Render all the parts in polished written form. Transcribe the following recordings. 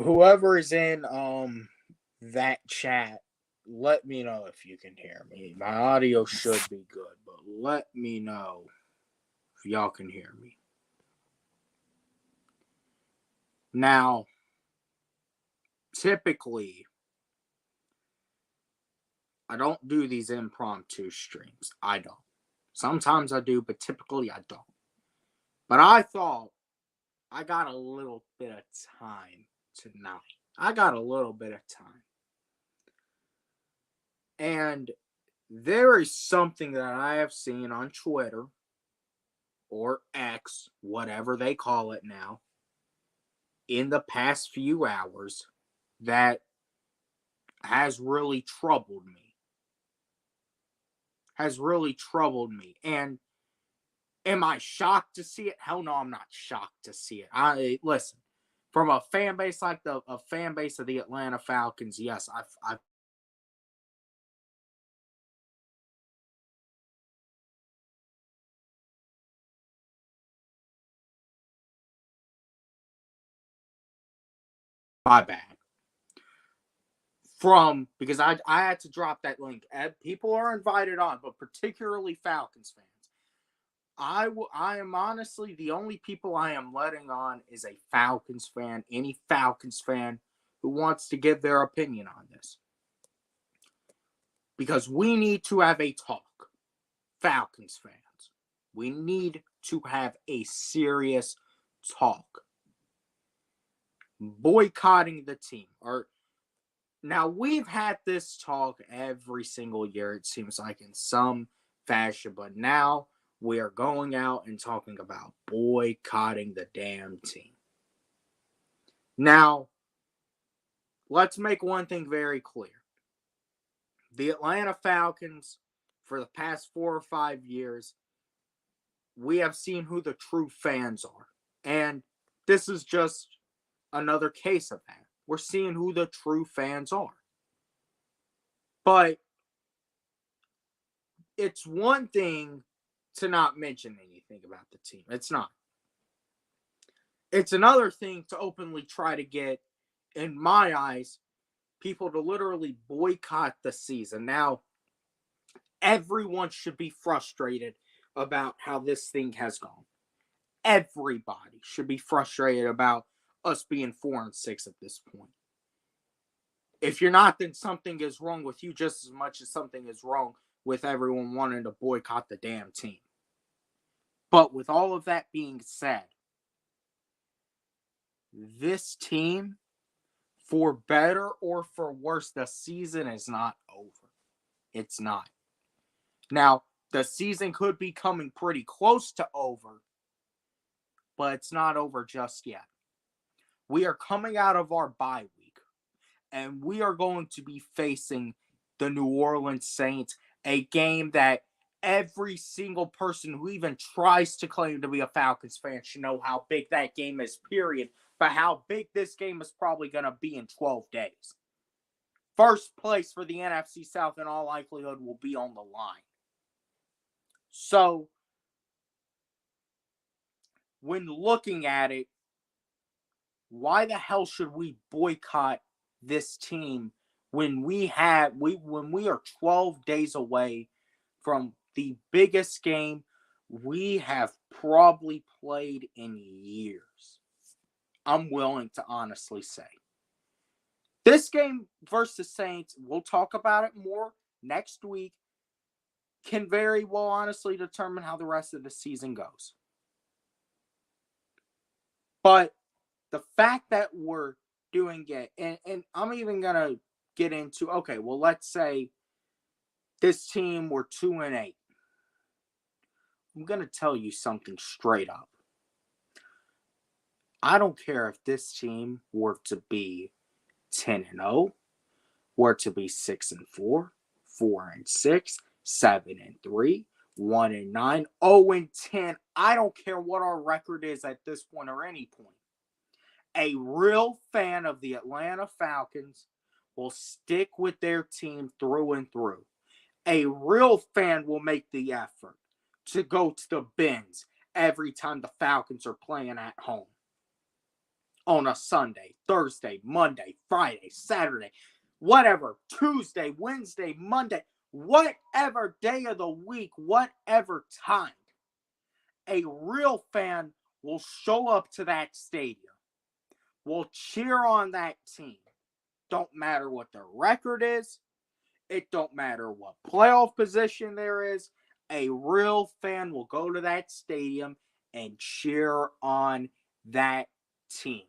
whoever is in that chat, let me know if you can hear me. My audio should be good, but let me know if y'all can hear me. Now, typically, I don't do these impromptu streams. I don't. Sometimes I do, but typically I don't. But I thought I got a little bit of time tonight. I got a little bit of time. And there is something that I have seen on Twitter or X, whatever they call it now, in the past few hours that has really troubled me. And am I shocked to see it? Hell no, I'm not shocked to see it. Listen, from a fan base like a fan base of the Atlanta Falcons, yes, I've my bad. Because I had to drop that link. People are invited on, but particularly Falcons fans. I am honestly the only people I am letting on is a Falcons fan, any Falcons fan who wants to give their opinion on this. Because we need to have a talk, Falcons fans. We need to have a serious talk. Boycotting the team. Now, we've had this talk every single year, it seems like, in some fashion, but now we are going out and talking about boycotting the damn team. Now, let's make one thing very clear. The Atlanta Falcons, for the past 4 or 5 years, we have seen who the true fans are. And this is just another case of that. We're seeing who the true fans are. But it's one thing to not mention anything about the team. It's not. It's another thing to openly try to get, in my eyes, people to literally boycott the season. Now, everyone should be frustrated about how this thing has gone. Everybody should be frustrated about us being 4-6 at this point. If you're not, then something is wrong with you just as much as something is wrong with everyone wanting to boycott the damn team. But with all of that being said, this team, for better or for worse, the season is not over. It's not. Now, the season could be coming pretty close to over, but it's not over just yet. We are coming out of our bye week, and we are going to be facing the New Orleans Saints, a game that every single person who even tries to claim to be a Falcons fan should know how big that game is, period. But how big this game is probably going to be in 12 days. First place for the NFC South in all likelihood will be on the line. So, when looking at it, why the hell should we boycott this team when we are 12 days away from the biggest game we have probably played in years? I'm willing to honestly say. This game versus Saints, we'll talk about it more next week, can very well honestly determine how the rest of the season goes. But the fact that we're doing it, and I'm even going to get into, okay, well, let's say this team were 2-8. I'm going to tell you something straight up. I don't care if this team were to be 10-0, were to be 6-4, 4-6, 7-3, 1-9, 0-10. I don't care what our record is at this point or any point. A real fan of the Atlanta Falcons will stick with their team through and through. A real fan will make the effort to go to the bins every time the Falcons are playing at home. on a Sunday, Thursday, Monday, Friday, Saturday, whatever, Tuesday, Wednesday, Monday, whatever day of the week, whatever time, a real fan will show up to that stadium, will cheer on that team. Don't matter what their record is. It don't matter what playoff position there is. A real fan will go to that stadium and cheer on that team.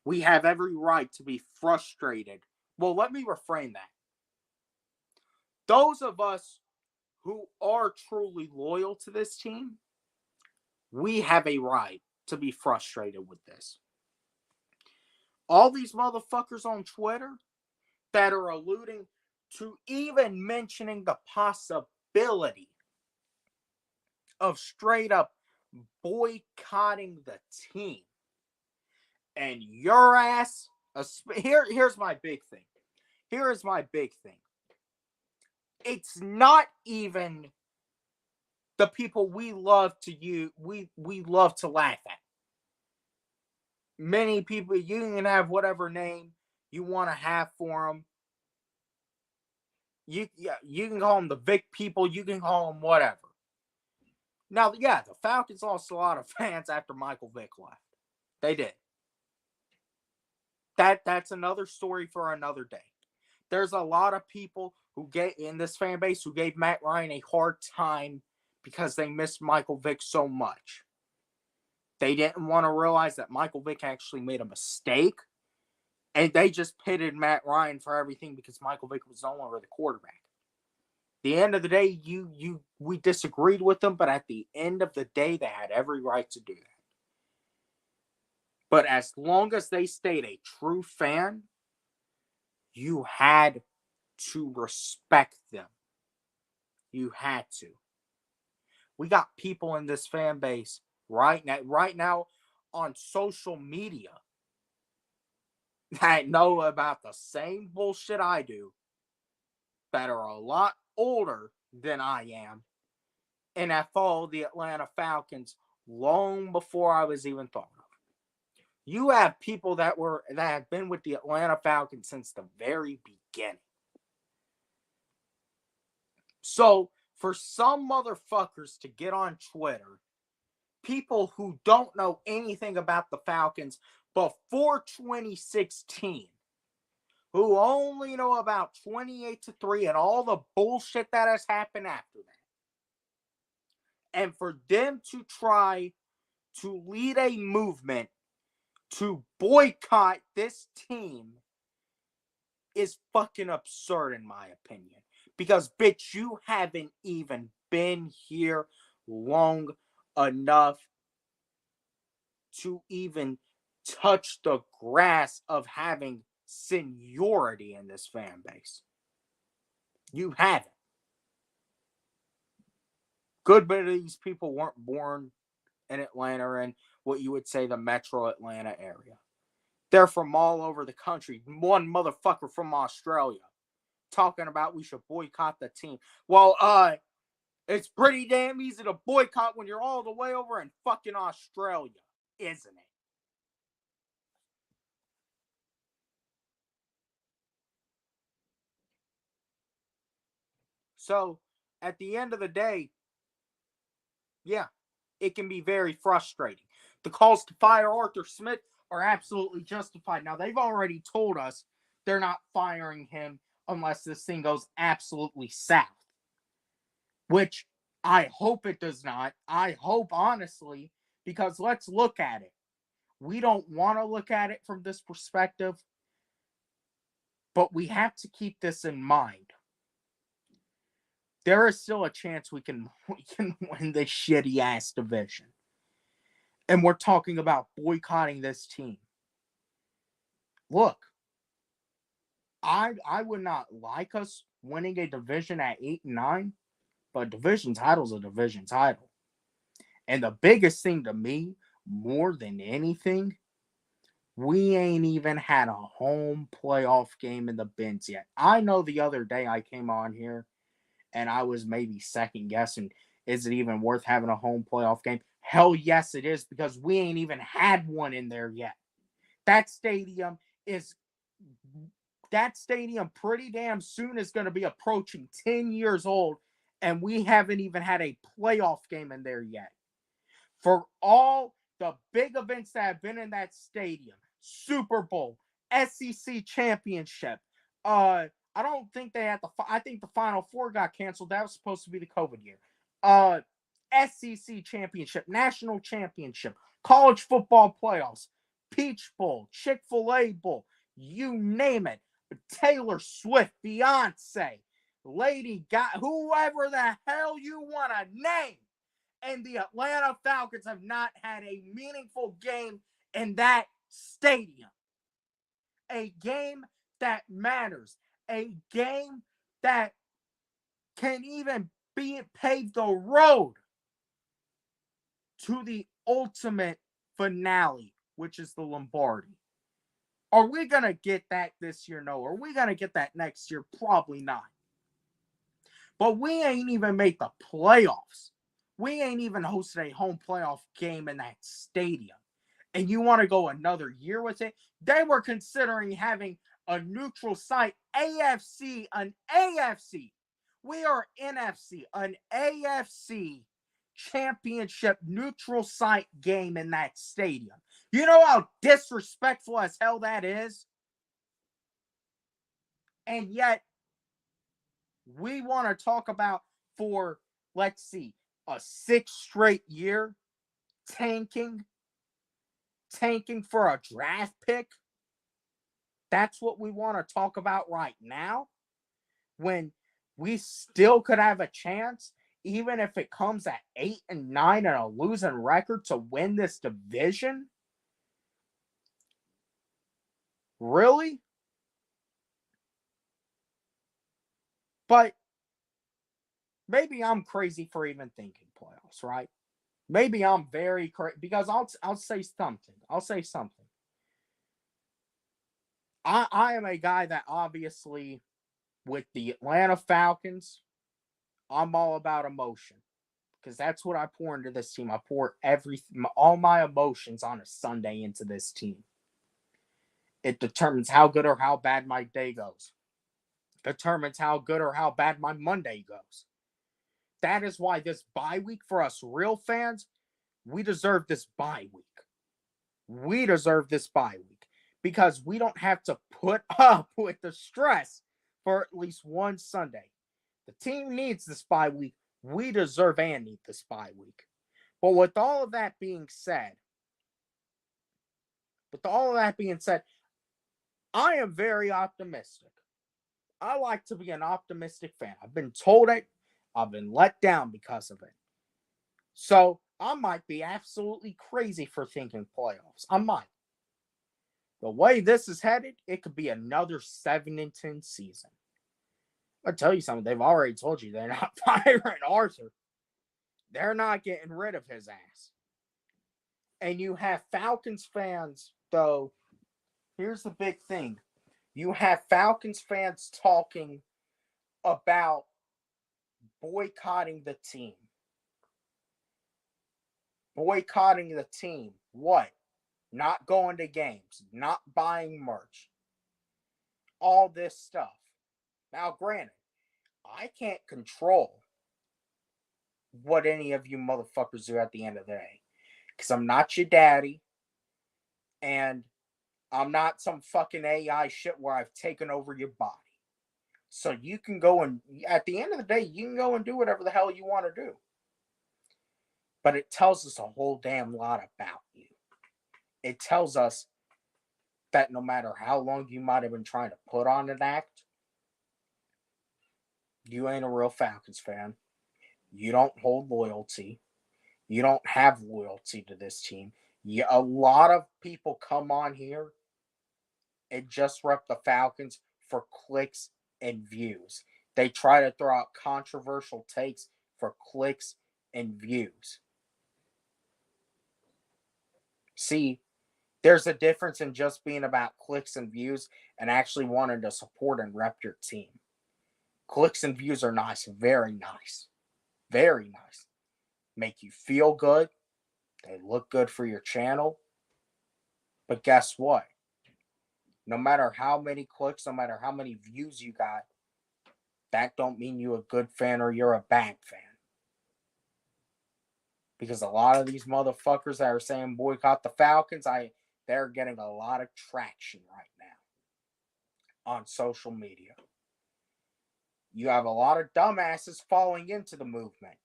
We have every right to be frustrated. Well, let me reframe that. Those of us who are truly loyal to this team, we have a right to be frustrated with this. All these motherfuckers on Twitter that are alluding to even mentioning the possibility of straight up boycotting the team. And your ass, here's my big thing. Here is my big thing. It's not even the people we love to laugh at. Many people, you can have whatever name you want to have for them. You can call them the Vic people. You can call them whatever. Now, yeah, the Falcons lost a lot of fans after Michael Vick left. They did. That's another story for another day. There's a lot of people who in this fan base who gave Matt Ryan a hard time because they missed Michael Vick so much. They didn't want to realize that Michael Vick actually made a mistake. And they just pitted Matt Ryan for everything because Michael Vick was no longer the quarterback. At the end of the day, we disagreed with them, but at the end of the day, they had every right to do that. But as long as they stayed a true fan, you had to respect them. You had to. We got people in this fan base right now on social media that know about the same bullshit I do, that are a lot older than I am, and have followed the Atlanta Falcons long before I was even thought of. You have people that have been with the Atlanta Falcons since the very beginning. So for some motherfuckers to get on Twitter, people who don't know anything about the Falcons before 2016, who only know about 28-3 and all the bullshit that has happened after that, and for them to try to lead a movement to boycott this team is fucking absurd in my opinion. Because, bitch, you haven't even been here long enough to even touch the grass of having seniority in this fan base. You haven't. Good bit of these people weren't born in Atlanta or in what you would say the metro Atlanta area. They're from all over the country. One motherfucker from Australia talking about we should boycott the team. Well, it's pretty damn easy to boycott when you're all the way over in fucking Australia, isn't it? So, at the end of the day, yeah, it can be very frustrating. The calls to fire Arthur Smith are absolutely justified. Now, they've already told us they're not firing him unless this thing goes absolutely south. Which I hope it does not. I hope, honestly, because let's look at it. We don't want to look at it from this perspective, but we have to keep this in mind. There is still a chance we can win this shitty ass division. And we're talking about boycotting this team. Look, I would not like us winning a division at 8-9, but a division title is a division title. And the biggest thing to me, more than anything, we ain't even had a home playoff game in the bins yet. I know the other day I came on here and I was maybe second guessing, is it even worth having a home playoff game? Hell yes, it is, because we ain't even had one in there yet. That stadium pretty damn soon is going to be approaching 10 years old, and we haven't even had a playoff game in there yet. For all the big events that have been in that stadium, Super Bowl, SEC championship, I don't think they had I think the Final Four got canceled. That was supposed to be the COVID year. SEC championship, national championship, college football playoffs, Peach Bowl, Chick-fil-A Bowl, you name it. Taylor Swift, Beyonce, Lady Gaga, whoever the hell you want to name. And the Atlanta Falcons have not had a meaningful game in that stadium. A game that matters. A game that can even pave the road to the ultimate finale, which is the Lombardi. Are we going to get that this year? No. Are we going to get that next year? Probably not. But we ain't even made the playoffs. We ain't even hosted a home playoff game in that stadium. And you want to go another year with it? They were considering having a neutral site, AFC, an AFC. We are NFC, an AFC championship neutral site game in that stadium. You know how disrespectful as hell that is? And yet, we want to talk about for, let's see, a 6th straight year tanking for a draft pick. That's what we want to talk about right now, when we still could have a chance, even if it comes at 8-9 and a losing record, to win this division. Really? But maybe I'm crazy for even thinking playoffs, right? Maybe I'm very crazy, because I'll say something. I am a guy that obviously, with the Atlanta Falcons, I'm all about emotion, because that's what I pour into this team. I pour all my emotions on a Sunday into this team. It determines how good or how bad my day goes. Determines how good or how bad my Monday goes. That is why this bye week, for us real fans, we deserve this bye week. We deserve this bye week, because we don't have to put up with the stress for at least one Sunday. The team needs this bye week. We deserve and need this bye week. But with all of that being said, I am very optimistic. I like to be an optimistic fan. I've been told it. I've been let down because of it. So I might be absolutely crazy for thinking playoffs. I might. The way this is headed, it could be another 7-10 season. I'll tell you something. They've already told you they're not firing Arthur. They're not getting rid of his ass. And you have Falcons fans, though. Here's the big thing. You have Falcons fans talking about boycotting the team. Boycotting the team. What? Not going to games. Not buying merch. All this stuff. Now, granted, I can't control what any of you motherfuckers do at the end of the day. Because I'm not your daddy. And I'm not some fucking AI shit where I've taken over your body. So you can go and, at the end of the day, you can go and do whatever the hell you want to do. But it tells us a whole damn lot about you. It tells us that no matter how long you might have been trying to put on an act, you ain't a real Falcons fan. You don't hold loyalty. You don't have loyalty to this team. A lot of people come on here and just rep the Falcons for clicks and views. They try to throw out controversial takes for clicks and views. See, there's a difference in just being about clicks and views and actually wanting to support and rep your team. Clicks and views are nice, very nice. Very nice. Make you feel good. They look good for your channel. But guess what? No matter how many clicks, no matter how many views you got, that don't mean you're a good fan or you're a bad fan. Because a lot of these motherfuckers that are saying boycott the Falcons, they're getting a lot of traction right now on social media. You have a lot of dumbasses falling into the movement.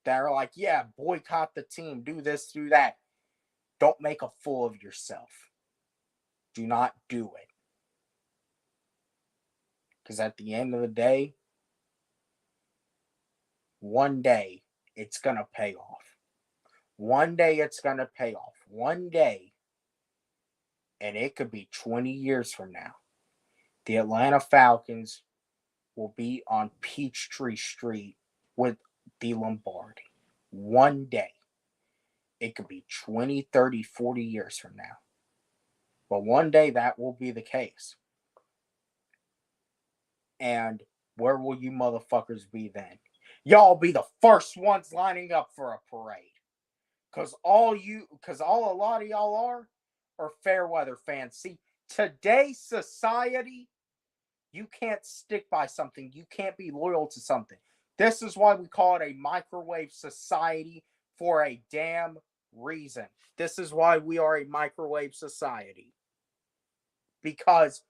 They're like, yeah, boycott the team, do this, do that. Don't make a fool of yourself. Do not do it. Because at the end of the day, one day it's going to pay off. One day it's going to pay off. One day, and it could be 20 years from now, the Atlanta Falcons will be on Peachtree Street with the Lombardi. One day. It could be 20, 30, 40 years from now. But one day that will be the case. And where will you motherfuckers be then? Y'all be the first ones lining up for a parade. Because a lot of y'all are fair weather fans. See, today's society, you can't stick by something. You can't be loyal to something. This is why we call it a microwave society for a damn reason. This is why we are a microwave society. Because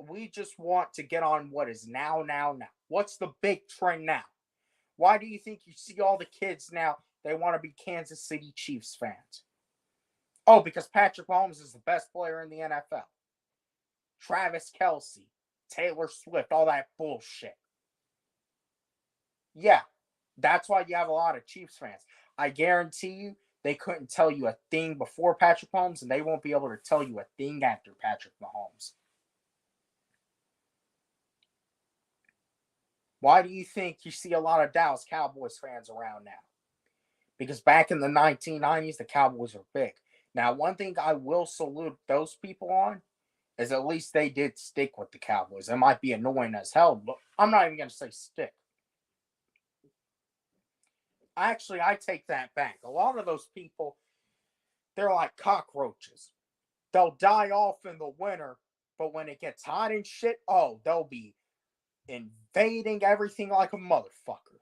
we just want to get on what is now. What's the big trend now? Why do you think you see all the kids now, they want to be Kansas City Chiefs fans? Oh, because Patrick Mahomes is the best player in the NFL. Travis Kelce, Taylor Swift, all that bullshit. Yeah, that's why you have a lot of Chiefs fans. I guarantee you, they couldn't tell you a thing before Patrick Mahomes, and they won't be able to tell you a thing after Patrick Mahomes. Why do you think you see a lot of Dallas Cowboys fans around now? Because back in the 1990s, the Cowboys were big. Now, one thing I will salute those people on is at least they did stick with the Cowboys. It might be annoying as hell, but I'm not even going to say stick. Actually, I take that back. A lot of those people, they're like cockroaches. They'll die off in the winter, but when it gets hot and shit, oh, they'll be invading everything like a motherfucker.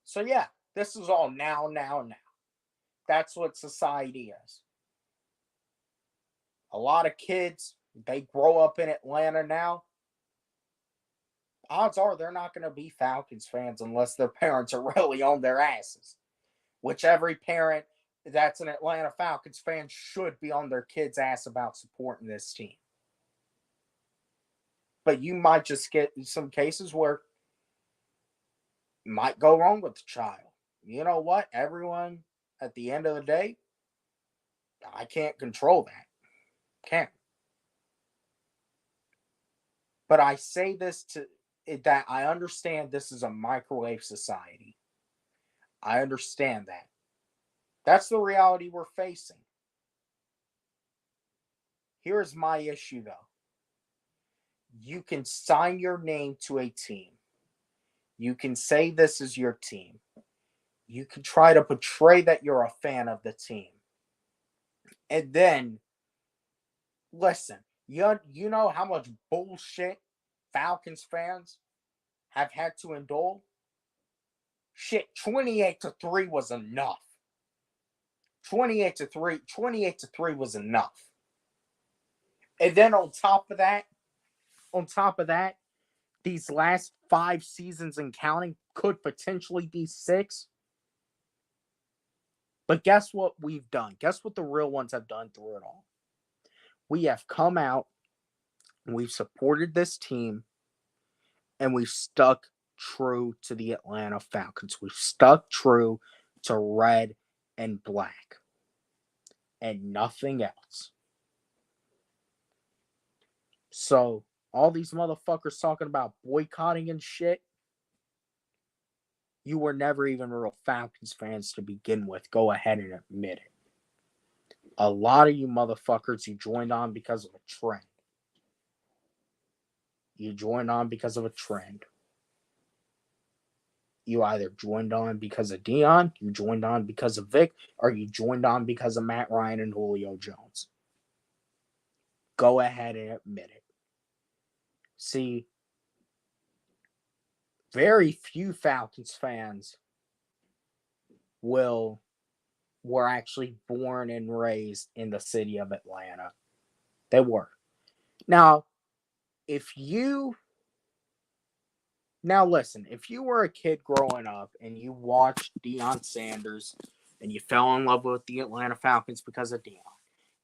So yeah, this is all now. That's what society is. A lot of kids, they grow up in Atlanta now. Odds are they're not going to be Falcons fans unless their parents are really on their asses. Which every parent that's an Atlanta Falcons fan should be on their kid's ass about supporting this team. But you might just get some cases where it might go wrong with the child. You know what? Everyone, at the end of the day, I can't control that. Can't. But I say this to that I understand this is a microwave society. I understand that. That's the reality we're facing. Here's my issue, though. You can sign your name to a team. You can say this is your team. You can try to portray that you're a fan of the team. And then, listen, you know how much bullshit Falcons fans have had to endure? Shit, 28-3 was enough. 28-3 was enough. And then on top of that, these last 5 seasons and counting could potentially be 6. But guess what we've done? Guess what the real ones have done through it all? We have come out, we've supported this team, and we've stuck true to the Atlanta Falcons. We've stuck true to red and black and nothing else. So, all these motherfuckers talking about boycotting and shit, you were never even real Falcons fans to begin with. Go ahead and admit it. A lot of you motherfuckers, you joined on because of a trend. You joined on because of a trend. You either joined on because of Dion, you joined on because of Vic, or you joined on because of Matt Ryan and Julio Jones. Go ahead and admit it. See, very few Falcons fans were actually born and raised in the city of Atlanta. They were. Now, listen, if you were a kid growing up and you watched Deion Sanders and you fell in love with the Atlanta Falcons because of Deion,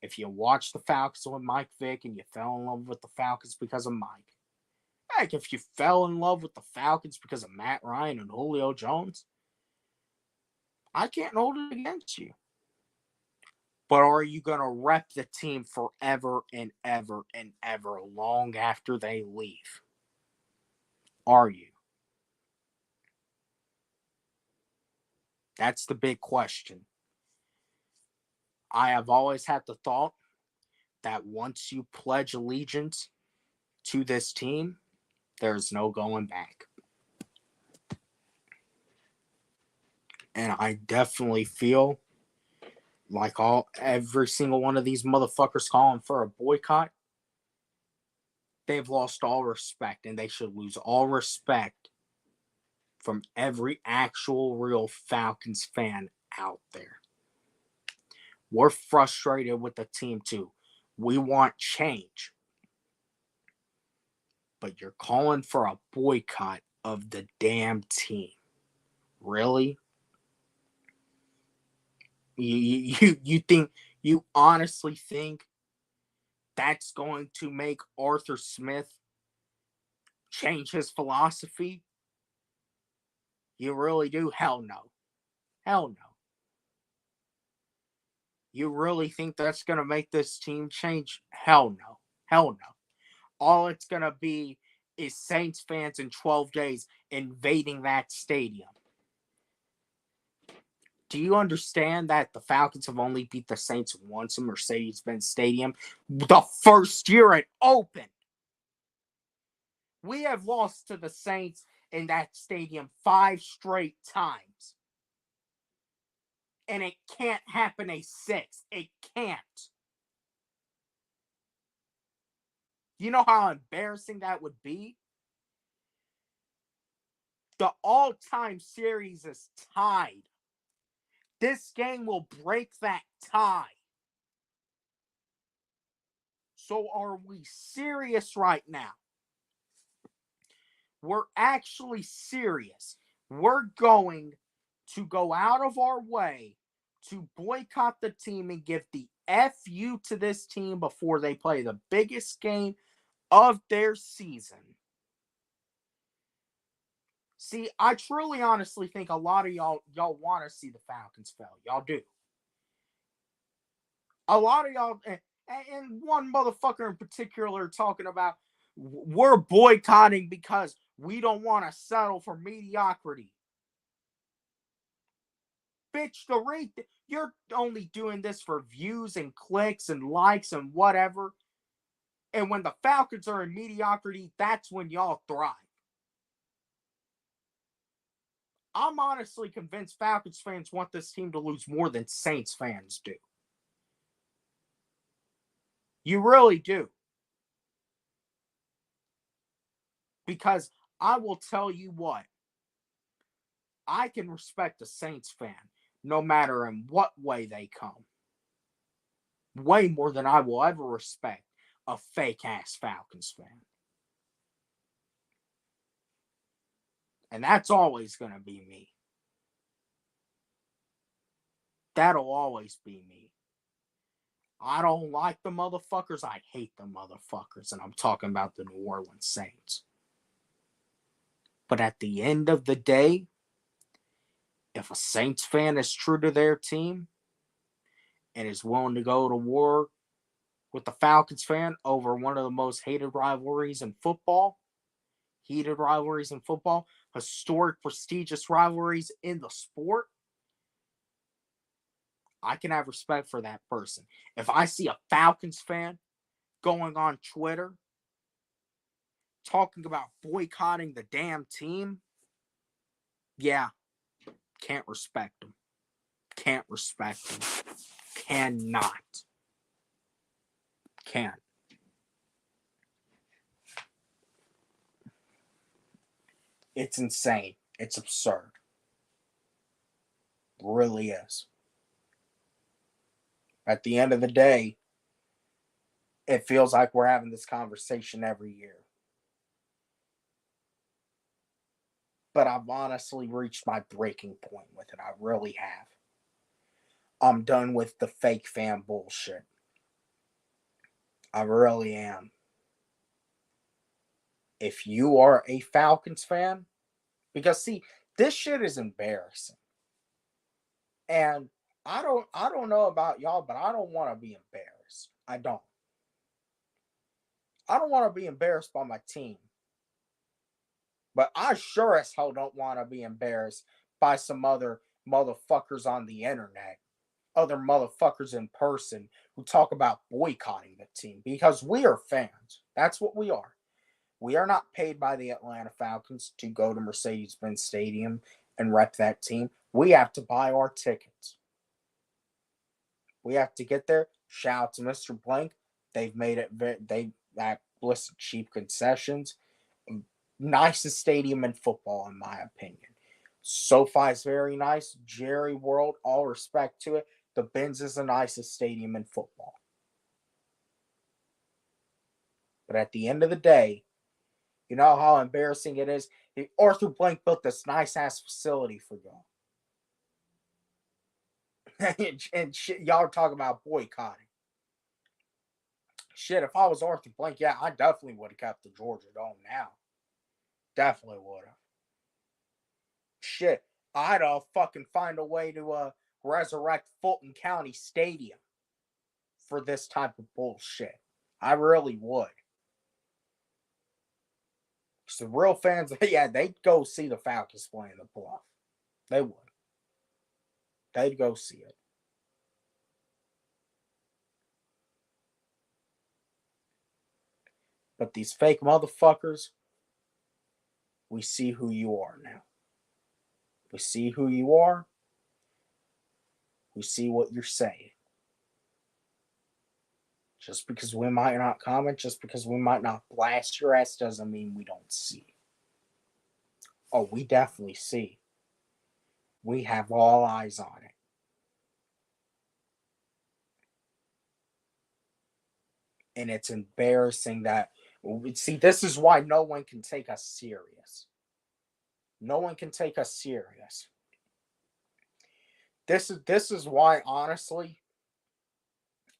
if you watched the Falcons with Mike Vick and you fell in love with the Falcons because of Mike, heck, if you fell in love with the Falcons because of Matt Ryan and Julio Jones, I can't hold it against you. But are you going to rep the team forever and ever and ever long after they leave? Are you? That's the big question. I have always had the thought that once you pledge allegiance to this team, there's no going back. And I definitely feel like every single one of these motherfuckers calling for a boycott, they've lost all respect, and they should lose all respect from every actual real Falcons fan out there. We're frustrated with the team too. We want change. But you're calling for a boycott of the damn team. Really? You honestly think that's going to make Arthur Smith change his philosophy? You really do? Hell no. Hell no. You really think that's going to make this team change? Hell no. Hell no. All it's going to be is Saints fans in 12 days invading that stadium. Do you understand that the Falcons have only beat the Saints once in Mercedes-Benz Stadium? The first year it opened. We have lost to the Saints in that stadium 5 straight times. And it can't happen a 6th. It can't. You know how embarrassing that would be? The all-time series is tied. This game will break that tie. So are we serious right now? We're actually serious. We're going to go out of our way to boycott the team and give the FU to this team before they play the biggest game of their season. See, I truly honestly think a lot of y'all want to see the Falcons fail. Y'all do. A lot of y'all, and one motherfucker in particular talking about, we're boycotting because we don't want to settle for mediocrity. Bitch, you're only doing this for views and clicks and likes and whatever. And when the Falcons are in mediocrity, that's when y'all thrive. I'm honestly convinced Falcons fans want this team to lose more than Saints fans do. You really do. Because I will tell you what, I can respect a Saints fan no matter in what way they come. Way more than I will ever respect a fake-ass Falcons fan. And that's always going to be me. That'll always be me. I don't like the motherfuckers. I hate the motherfuckers. And I'm talking about the New Orleans Saints. But at the end of the day, if a Saints fan is true to their team and is willing to go to war with the Falcons fan over one of the most heated rivalries in football, historic, prestigious rivalries in the sport, I can have respect for that person. If I see a Falcons fan going on Twitter talking about boycotting the damn team, yeah, can't respect them. Can't respect them. Cannot. Can't. It's insane. It's absurd. It really is. At the end of the day, it feels like we're having this conversation every year. But I've honestly reached my breaking point with it. I really have. I'm done with the fake fan bullshit. I really am. If you are a Falcons fan, because see, this shit is embarrassing. And I don't know about y'all, but I don't want to be embarrassed. I don't. I don't want to be embarrassed by my team. But I sure as hell don't want to be embarrassed by some other motherfuckers on the internet, other motherfuckers in person who talk about boycotting the team because we are fans. That's what we are. We are not paid by the Atlanta Falcons to go to Mercedes-Benz Stadium and rep that team. We have to buy our tickets. We have to get there. Shout out to Mr. Blank. They've made it. They listen, cheap concessions. Nicest stadium in football, in my opinion. SoFi is very nice. Jerry World, all respect to it. The Benz is the nicest stadium in football. But at the end of the day, you know how embarrassing it is? Arthur Blank built this nice ass facility for y'all. and shit, y'all are talking about boycotting. Shit, if I was Arthur Blank, yeah, I definitely would have kept the Georgia Dome now. Definitely would have. Shit, I'd fucking find a way to resurrect Fulton County Stadium for this type of bullshit. I really would. So real fans, yeah, they'd go see the Falcons play in the playoff. They would. They'd go see it. But these fake motherfuckers, we see who you are now. We see who you are. We see what you're saying. Just because we might not comment, just because we might not blast your ass, doesn't mean we don't see. Oh, we definitely see. We have all eyes on it. And it's embarrassing that, see, this is why no one can take us serious. No one can take us serious. This is why, honestly,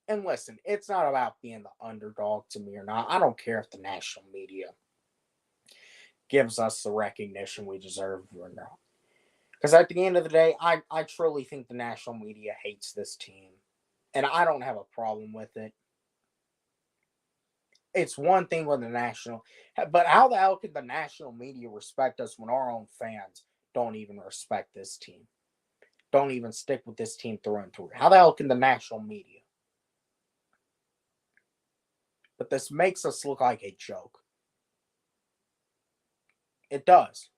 and listen, it's not about being the underdog to me or not. I don't care if the national media gives us the recognition we deserve or not. Because at the end of the day, I truly think the national media hates this team. And I don't have a problem with it. It's one thing when the national, but how the hell could the national media respect us when our own fans don't even respect this team? Don't even stick with this team through and through. How the hell can the national media? But this makes us look like a joke. It does.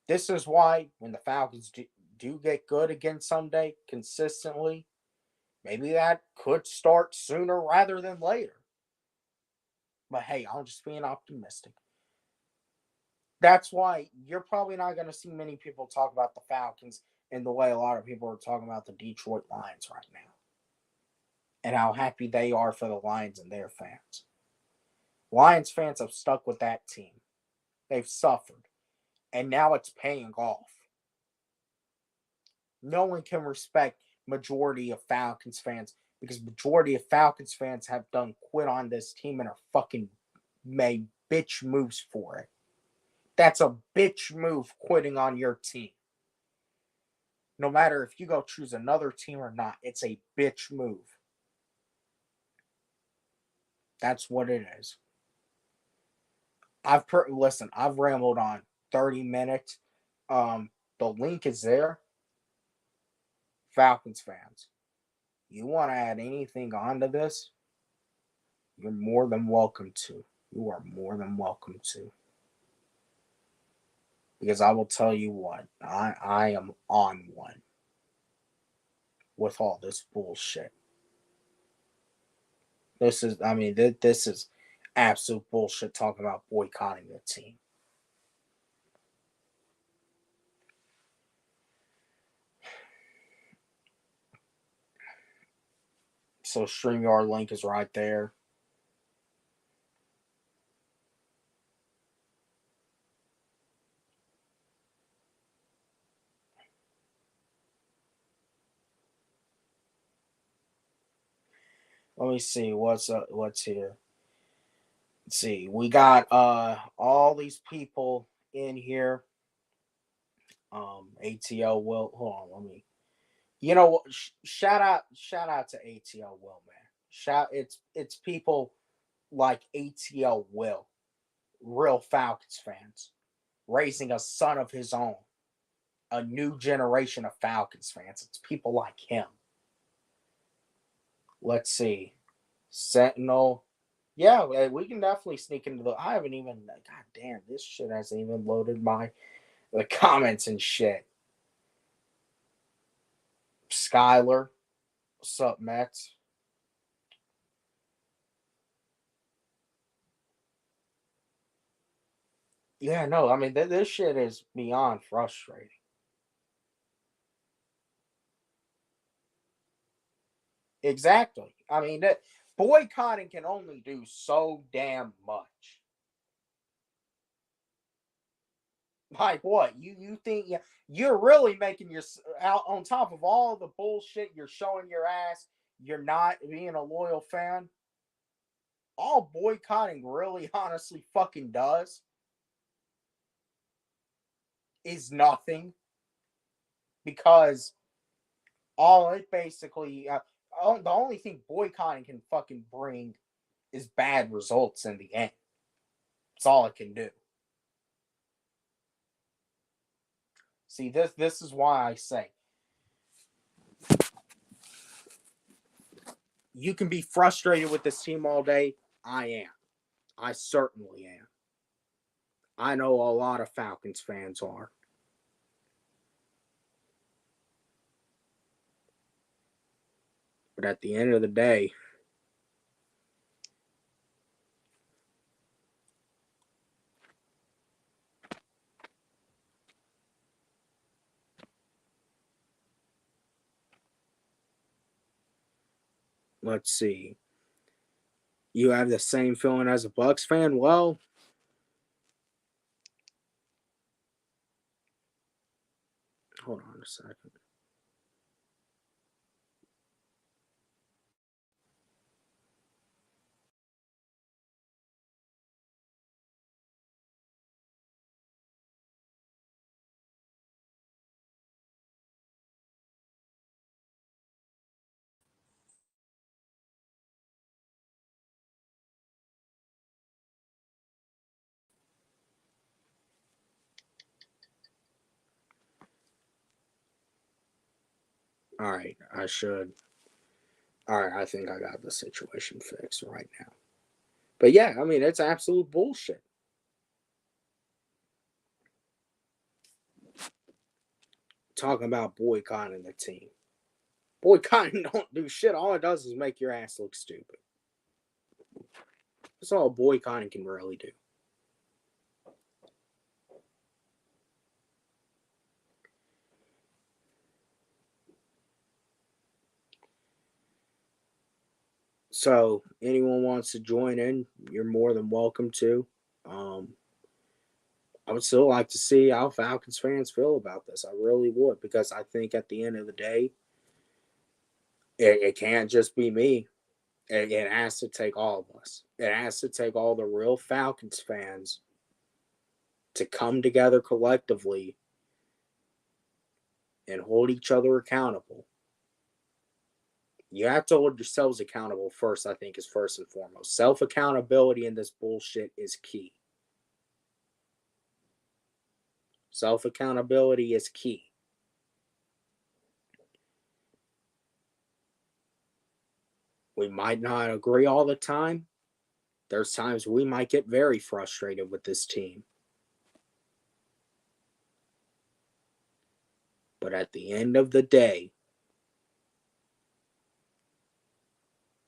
This is why when the Falcons do get good again someday, consistently, maybe that could start sooner rather than later. But hey, I'm just being optimistic. That's why you're probably not going to see many people talk about the Falcons in the way a lot of people are talking about the Detroit Lions right now. And how happy they are for the Lions and their fans. Lions fans have stuck with that team. They've suffered. And now it's paying off. No one can respect majority of Falcons fans because majority of Falcons fans have done quit on this team and are fucking made bitch moves for it. That's a bitch move, quitting on your team. No matter if you go choose another team or not, it's a bitch move. That's what it is. Listen, I've rambled on 30 minutes. The link is there. Falcons fans, you want to add anything onto this? You're more than welcome to. You are more than welcome to. Because I will tell you what, I am on one with all this bullshit. This is absolute bullshit talking about boycotting the team. So StreamYard link is right there. Let me see what's here. Let's see. We got all these people in here. ATL will hold on, let me, you know what, shout out to ATL Will, man. It's people like ATL Will, real Falcons fans, raising a son of his own, a new generation of Falcons fans. It's people like him. Let's see. Sentinel. Yeah, we can definitely sneak into the. I haven't even. God damn, this shit hasn't even loaded the comments and shit. Skyler. What's up, Mets? Yeah, no, I mean, this shit is beyond frustrating. Exactly. I mean, boycotting can only do so damn much. Like what? You think you're really making your out on top of all the bullshit you're showing your ass. You're not being a loyal fan. All boycotting really, honestly, fucking does is nothing, because all it basically the only thing boycotting can fucking bring is bad results in the end. That's all it can do. See, this is why I say you can be frustrated with this team all day. I am. I certainly am. I know a lot of Falcons fans are. But at the end of the day, let's see. You have the same feeling as a Bucks fan? Well, hold on a second. All right, I should. All right, I think I got the situation fixed right now. But yeah, I mean, it's absolute bullshit. Talking about boycotting the team. Boycotting don't do shit. All it does is make your ass look stupid. That's all boycotting can really do. So, anyone wants to join in, you're more than welcome to. Um, I would still like to see how Falcons fans feel about this. I really would, because I think at the end of the day, it can't just be me. It has to take all of us. It has to take all the real Falcons fans to come together collectively and hold each other accountable. You have to hold yourselves accountable first, I think, is first and foremost. Self accountability in this bullshit is key. Self accountability is key. We might not agree all the time, There's times we might get very frustrated with this team. But at the end of the day,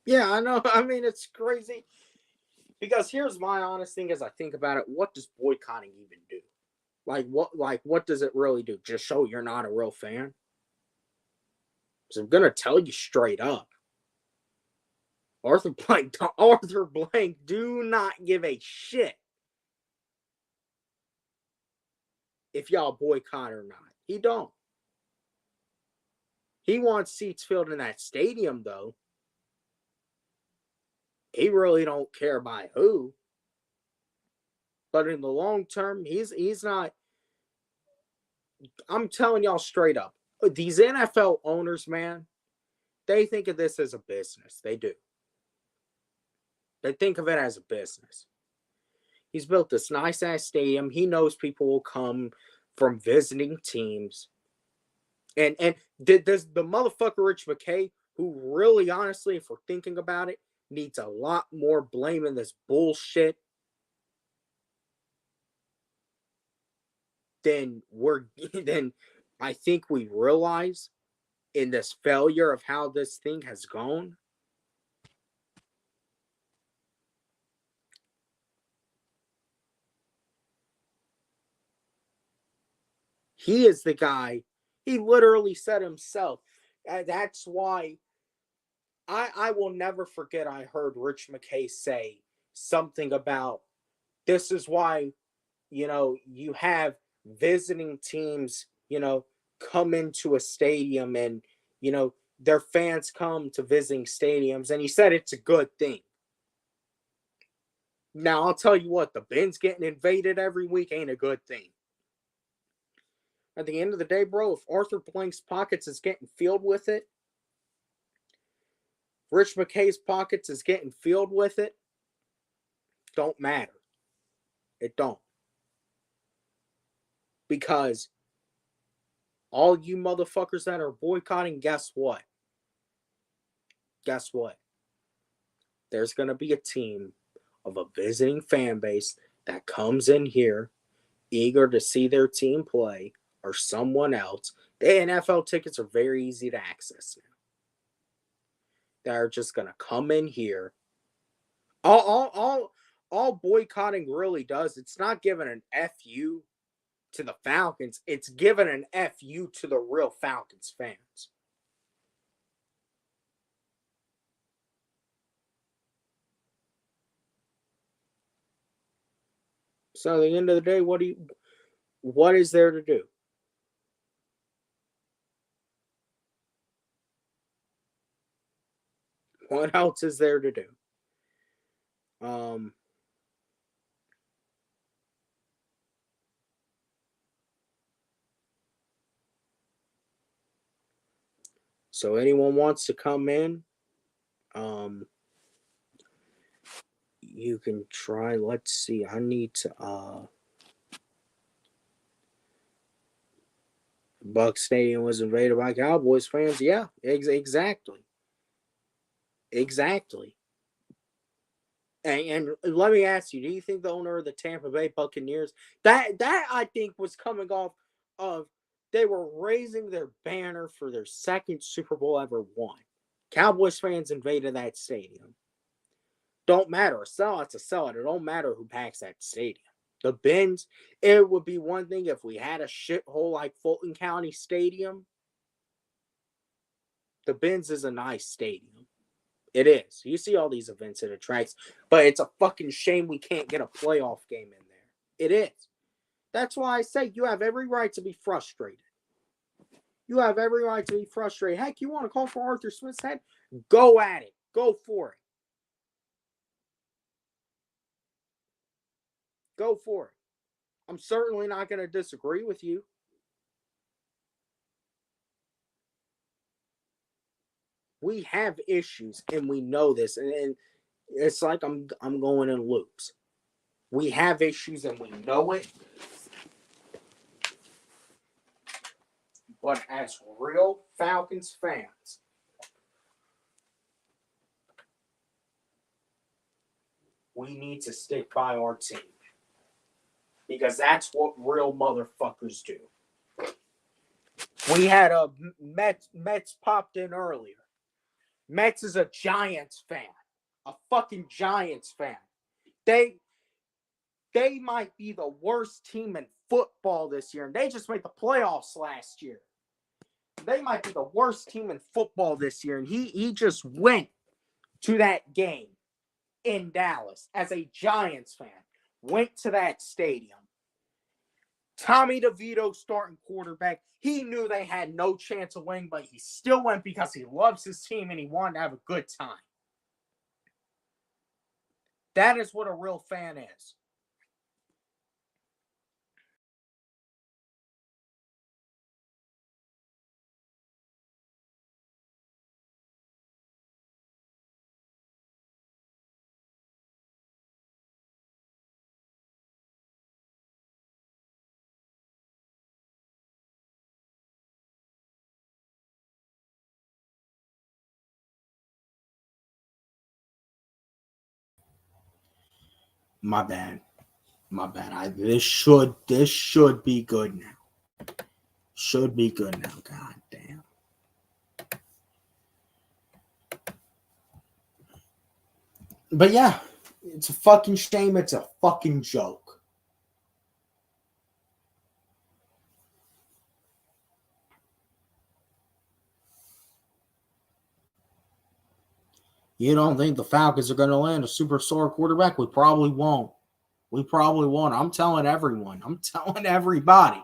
yeah, I know. I mean, it's crazy. Because here's my honest thing as I think about it. What does boycotting even do? What does it really do? Just show you're not a real fan? So I'm gonna tell you straight up. Arthur Blank do not give a shit if y'all boycott or not. He don't. He wants seats filled in that stadium, though. He really don't care by who. But in the long term, he's not. I'm telling y'all straight up. These NFL owners, man, they think of this as a business. They do. They think of it as a business. He's built this nice ass stadium. He knows people will come from visiting teams. And does the motherfucker Rich McKay, who really honestly, if we're thinking about it, needs a lot more blame in this bullshit than I think we realize in this failure of how this thing has gone. He is the guy. He literally said himself. That's why I will never forget. I heard Rich McKay say something about this is why, you have visiting teams, come into a stadium and, their fans come to visiting stadiums. And he said it's a good thing. Now, I'll tell you what, the Ben's getting invaded every week ain't a good thing. At the end of the day, bro, if Arthur Blank's pockets is getting filled with it, Rich McKay's pockets is getting filled with it, don't matter. It don't. Because all you motherfuckers that are boycotting, guess what? Guess what? There's going to be a team of a visiting fan base that comes in here eager to see their team play or someone else. The NFL tickets are very easy to access now. They're just going to come in here. All boycotting really does, it's not giving an FU to the Falcons. It's giving an FU to the real Falcons fans. So at the end of the day, what is there to do? What else is there to do? So anyone wants to come in, you can try. Let's see. I need to Buck Stadium was invaded by Cowboys fans. Yeah, exactly. Exactly. And let me ask you, do you think the owner of the Tampa Bay Buccaneers, that I think was coming off of, they were raising their banner for their second Super Bowl ever won. Cowboys fans invaded that stadium. Don't matter. A sellout's a sellout. It don't matter who packs that stadium. The Benz, it would be one thing if we had a shithole like Fulton County Stadium. The Benz is a nice stadium. It is. You see all these events it attracts, but it's a fucking shame we can't get a playoff game in there. It is. That's why I say you have every right to be frustrated. You have every right to be frustrated. Heck, you want to call for Arthur Smith's head? Go at it. Go for it. Go for it. I'm certainly not going to disagree with you. We have issues, and we know this, and it's like I'm going in loops. We have issues, and we know it. But as real Falcons fans, we need to stick by our team. Because that's what real motherfuckers do. We had a Mets popped in earlier. Mets is a Giants fan. A fucking Giants fan. They might be the worst team in football this year. And they just made the playoffs last year. They might be the worst team in football this year. And he just went to that game in Dallas as a Giants fan. Went to that stadium. Tommy DeVito starting quarterback. He knew they had no chance of winning, but he still went because he loves his team and he wanted to have a good time. That is what a real fan is. My bad. This should be good now. Should be good now. God damn. But yeah, it's a fucking shame. It's a fucking joke. You don't think the Falcons are going to land a superstar quarterback? We probably won't. I'm telling everyone. I'm telling everybody.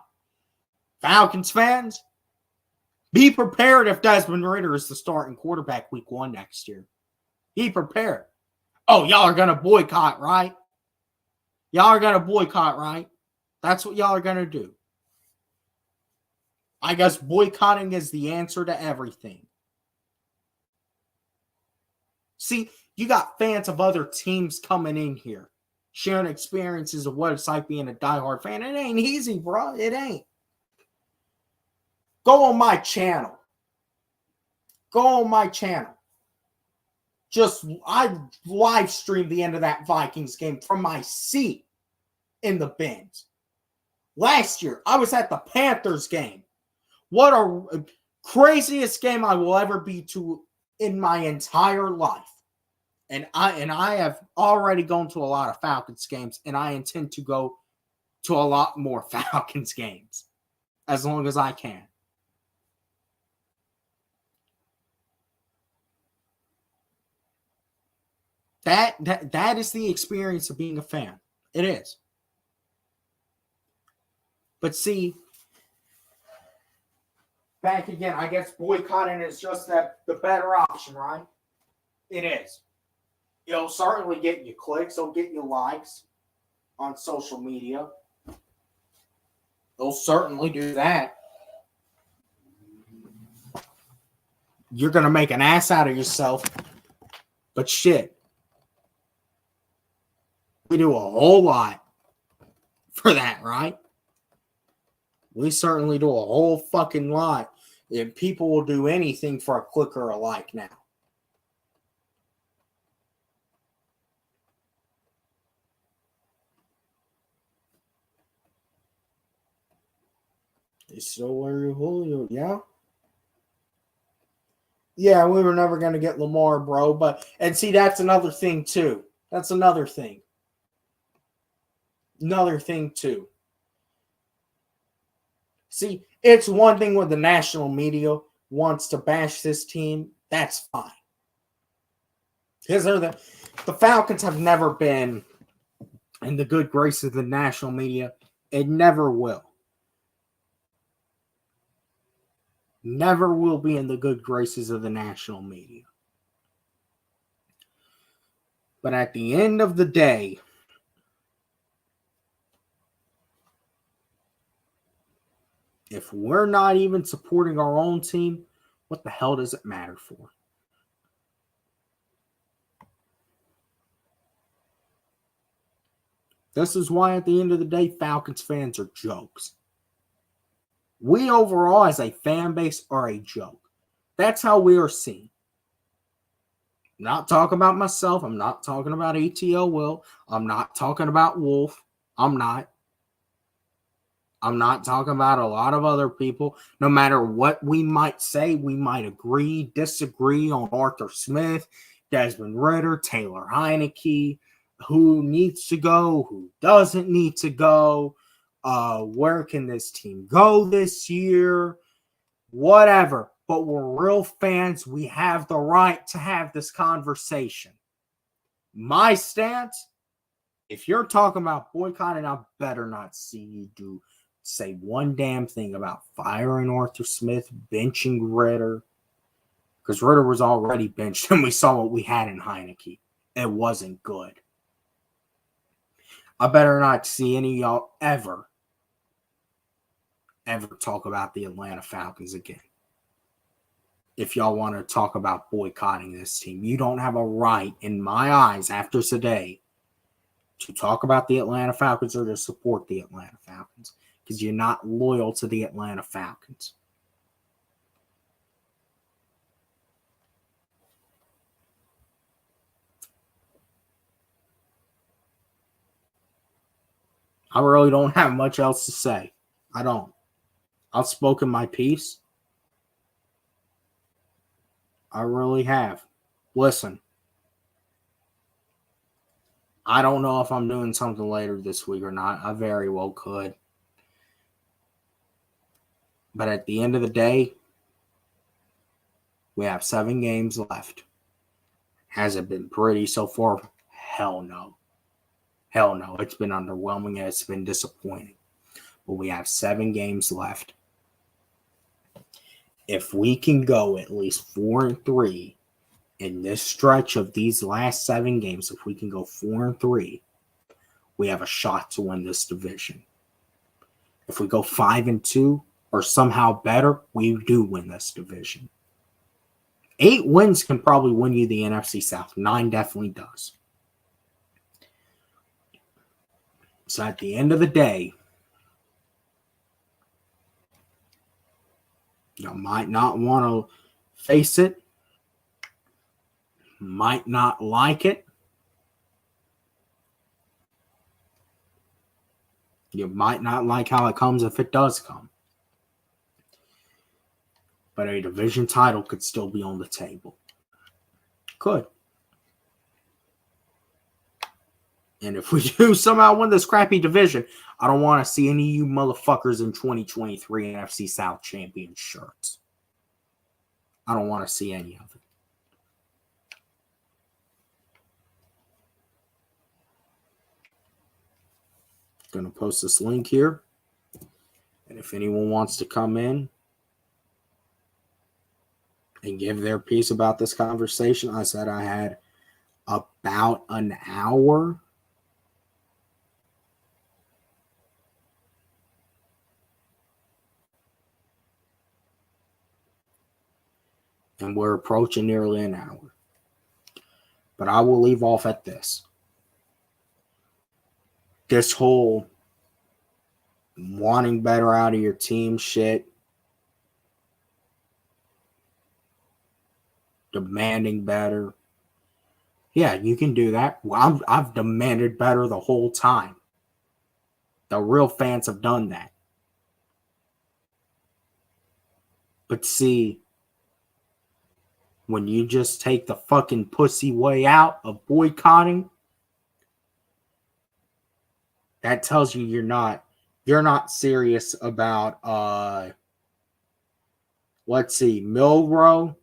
Falcons fans, be prepared if Desmond Ridder is the starting quarterback week 1 next year. Be prepared. Oh, y'all are going to boycott, right? That's what y'all are going to do. I guess boycotting is the answer to everything. See, you got fans of other teams coming in here, sharing experiences of what it's like being a diehard fan. It ain't easy, bro. It ain't. Go on my channel. I live streamed the end of that Vikings game from my seat in the bins. Last year, I was at the Panthers game. What a craziest game I will ever be to in my entire life. And I have already gone to a lot of Falcons games, and I intend to go to a lot more Falcons games as long as I can. That is the experience of being a fan. It is. But see, back again, I guess boycotting is just the better option, right? It is. It'll certainly get you clicks. It'll get you likes on social media. It'll certainly do that. You're going to make an ass out of yourself. But shit. We do a whole lot for that, right? We certainly do a whole fucking lot. And people will do anything for a click or a like now. So where Julio? Yeah. Yeah, we were never going to get Lamar, bro. And see, that's another thing, too. Another thing, too. See, it's one thing when the national media wants to bash this team. That's fine. Because the Falcons have never been in the good graces of the national media. It never will. Never will be in the good graces of the national media. But at the end of the day, if we're not even supporting our own team, what the hell does it matter for? This is why at the end of the day, Falcons fans are jokes. We overall as a fan base are a joke. That's how we are seen. Not talking about myself. I'm not talking about ATL Will. I'm not talking about Wolf. I'm not talking about a lot of other people. No matter what we might say, we might agree, disagree on Arthur Smith, Desmond Ritter, Taylor Heineke, who needs to go, who doesn't need to go, where can this team go this year, whatever. But we're real fans. We have the right to have this conversation. My stance, if you're talking about boycotting, I better not see you say one damn thing about firing Arthur Smith, benching Ritter, because Ritter was already benched and we saw what we had in Heineke. It wasn't good. I better not see any of y'all ever talk about the Atlanta Falcons again. If y'all want to talk about boycotting this team, you don't have a right, in my eyes, after today, to talk about the Atlanta Falcons or to support the Atlanta Falcons, because you're not loyal to the Atlanta Falcons. I really don't have much else to say. I don't. I've spoken my piece. I really have. Listen, I don't know if I'm doing something later this week or not. I very well could. But at the end of the day, we have 7 games left. Has it been pretty so far? Hell no. Hell no. It's been underwhelming and it's been disappointing. But we have 7 games left. If we can go at least 4-3 in this stretch of these last 7 games, if we can go 4-3, we have a shot to win this division. If we go 5-2 or somehow better, we do win this division. 8 wins can probably win you the NFC South. 9 definitely does. So at the end of the day, you might not want to face it, might not like it. You might not like how it comes if it does come. But a division title could still be on the table. Could. And if we do somehow win this crappy division, I don't want to see any of you motherfuckers in 2023 NFC South champion shirts. I don't want to see any of it. Going to post this link here. And if anyone wants to come in and give their piece about this conversation, I said I had about an hour. And we're approaching nearly an hour. But I will leave off at this. This whole wanting better out of your team shit, demanding better. Yeah, you can do that. Well, I've demanded better the whole time. The real fans have done that. But see, when you just take the fucking pussy way out of boycotting, that tells you you're not serious about let's see, Milrow.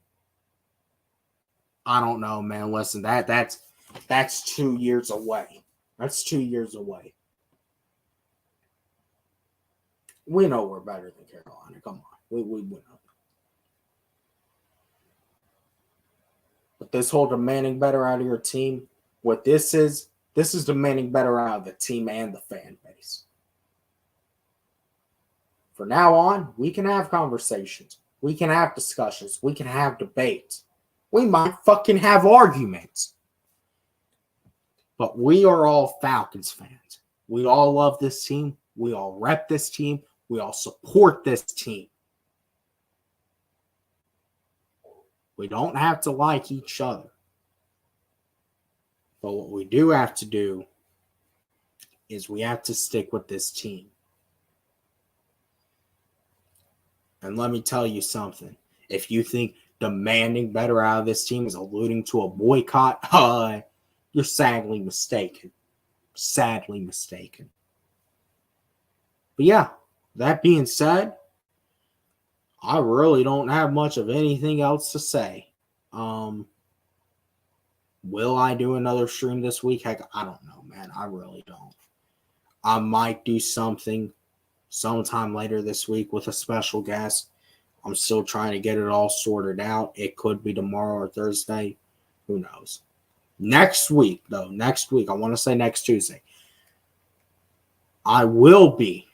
I don't know, man. Listen, that's 2 years away. That's 2 years away. We know we're better than Carolina. Come on. We know. But this whole demanding better out of your team, what this is demanding better out of the team and the fan base. From now on, we can have conversations. We can have discussions. We can have debates. We might fucking have arguments. But we are all Falcons fans. We all love this team. We all rep this team. We all support this team. We don't have to like each other. But what we do have to do is we have to stick with this team. And let me tell you something. If you think demanding better out of this team is alluding to a boycott, you're sadly mistaken. Sadly mistaken. But yeah, that being said, I really don't have much of anything else to say. Will I do another stream this week? Heck, I don't know, man. I really don't. I might do something sometime later this week with a special guest. I'm still trying to get it all sorted out. It could be tomorrow or Thursday. Who knows? Next week, though. Next week. I want to say next Tuesday. I will be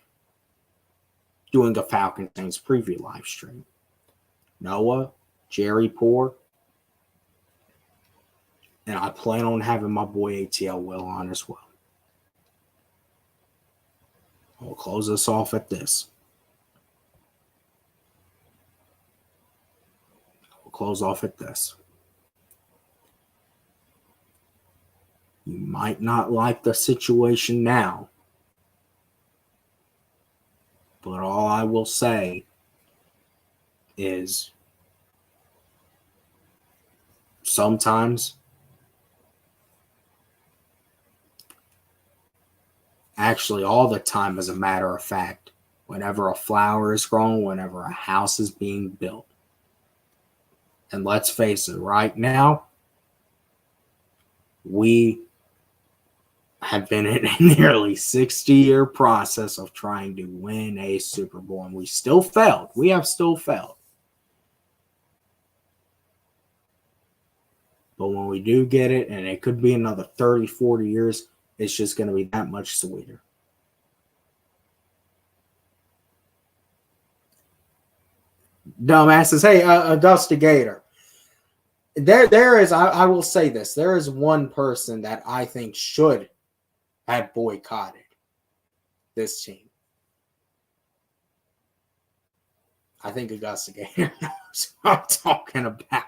doing a Falcons Saints preview live stream. Noah, Jerry Poor, and I plan on having my boy ATL Will on as well. We'll close this off at this. You might not like the situation now, but all I will say is sometimes, actually all the time as a matter of fact, whenever a flower is growing, whenever a house is being built, and let's face it, right now, we have been in a nearly 60-year process of trying to win a Super Bowl, and we still failed. We have still failed. But when we do get it, and it could be another 30, 40 years, it's just going to be that much sweeter. Dumbass says, hey, Augusta Gator. There is, I will say this, there is one person that I think should have boycotted this team. I think Augusta Gator knows what I'm talking about.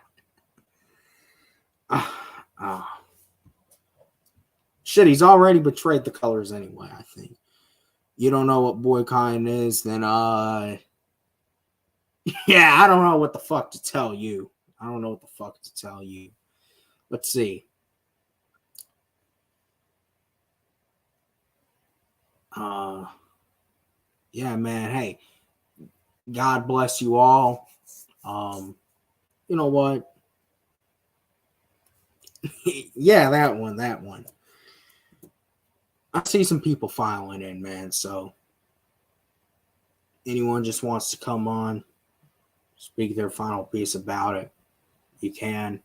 Shit, he's already betrayed the colors anyway, I think. You don't know what boycotting is, then yeah, I don't know what the fuck to tell you. Let's see. Yeah, man, hey, God bless you all. You know what? Yeah, that one. I see some people filing in, man, so anyone just wants to come on, speak their final piece about it, you can.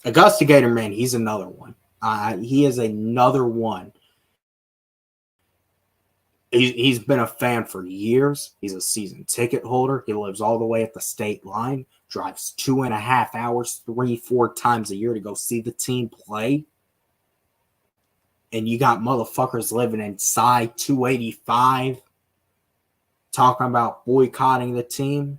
Augusta Gator, man, he's another one. He is another one. He's been a fan for years. He's a season ticket holder. He lives all the way at the state line, drives 2.5 hours, 3-4 times a year to go see the team play. And you got motherfuckers living inside 285 talking about boycotting the team.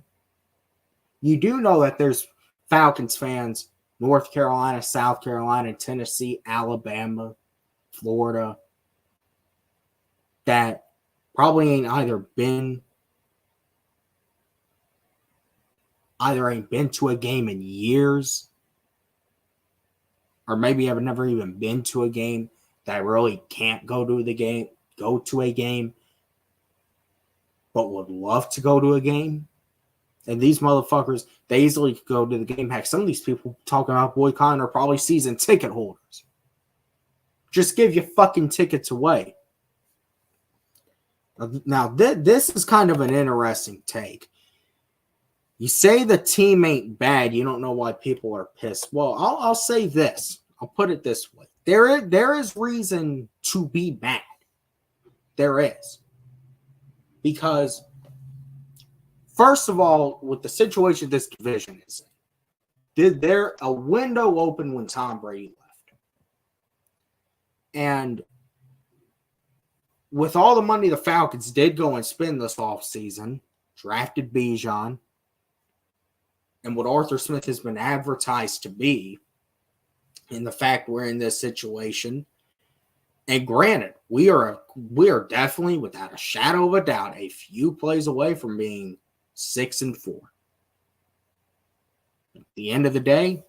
You do know that there's Falcons fans, North Carolina, South Carolina, Tennessee, Alabama, Florida, that probably ain't been to a game in years, or maybe have never even been to a game, that really can't go to a game, but would love to go to a game. And these motherfuckers, they easily could go to the game. Heck, some of these people talking about boycotting are probably season ticket holders. Just give your fucking tickets away. Now, this is kind of an interesting take. You say the team ain't bad, you don't know why people are pissed. Well, I'll say this. I'll put it this way. There is reason to be mad. There is. Because, first of all, with the situation this division is in, did there a window open when Tom Brady left? And with all the money the Falcons did go and spend this offseason, drafted Bijan, and what Arthur Smith has been advertised to be, in the fact we're in this situation. And granted, we are definitely, without a shadow of a doubt, a few plays away from being 6-4. At the end of the day,